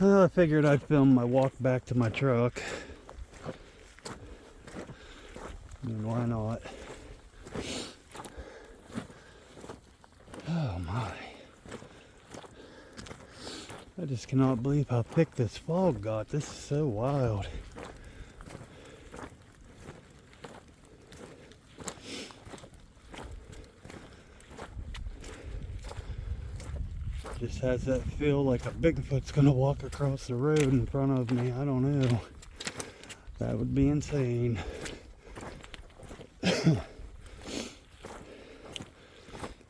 I figured I'd film my walk back to my truck. I mean, why not? Oh my. I just cannot believe how thick this fog got. This is so wild. Just has that feel like a Bigfoot's gonna walk across the road in front of me. I don't know. That would be insane.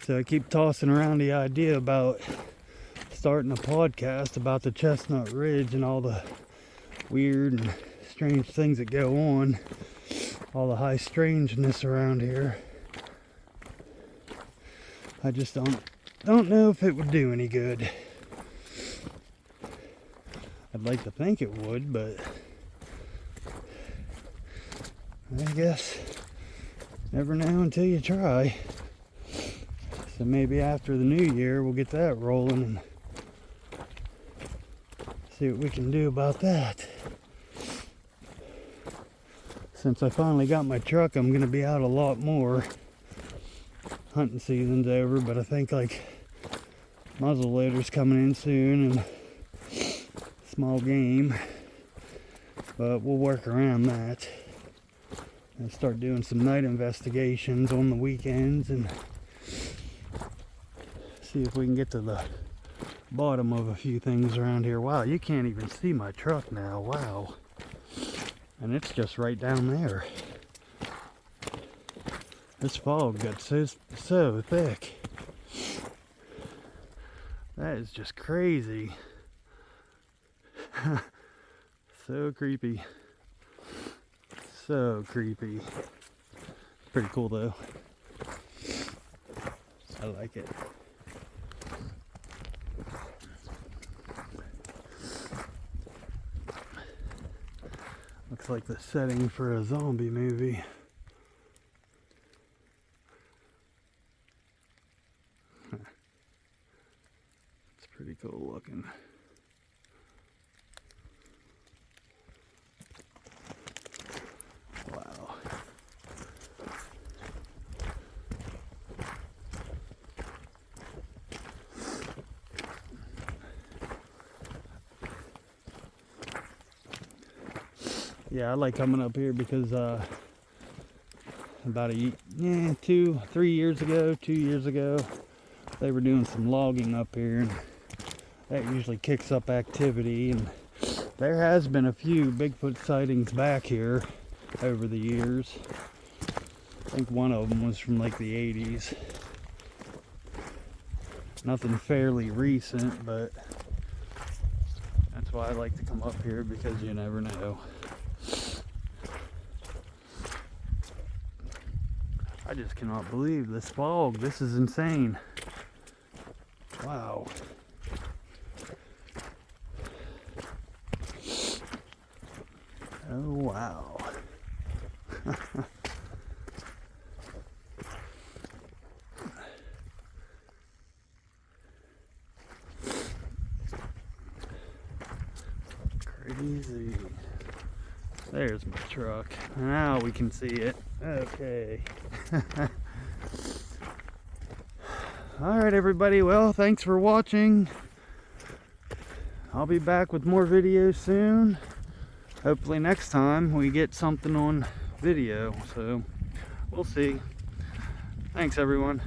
So I keep tossing around the idea about starting a podcast about the Chestnut Ridge and all the weird and strange things that go on. All the high strangeness around here. I just don't know if it would do any good. I'd like to think it would, but I guess never know until you try. So maybe after the new year we'll get that rolling and see what we can do about that. Since I finally got my truck, I'm gonna be out a lot more. Hunting season's over, but I think like muzzleloader's coming in soon and small game, but we'll work around that and start doing some night investigations on the weekends and see if we can get to the bottom of a few things around here. Wow, you can't even see my truck now. Wow. And it's just right down there. This fog got so thick. That is just crazy. So creepy. So creepy. Pretty cool though. I like it. Looks like the setting for a zombie movie. It's pretty cool looking. Wow. Yeah, I like coming up here because about 2 years ago, they were doing some logging up here, and that usually kicks up activity, and there has been a few Bigfoot sightings back here over the years. I think one of them was from like the 80s. Nothing fairly recent, but that's why I like to come up here, because you never know. I just cannot believe this fog. This is insane. Wow. Oh, wow. Crazy. There's my truck. Now we can see it. Okay. Alright everybody, well, thanks for watching. I'll be back with more videos soon. Hopefully next time we get something on video, so we'll see. Thanks everyone.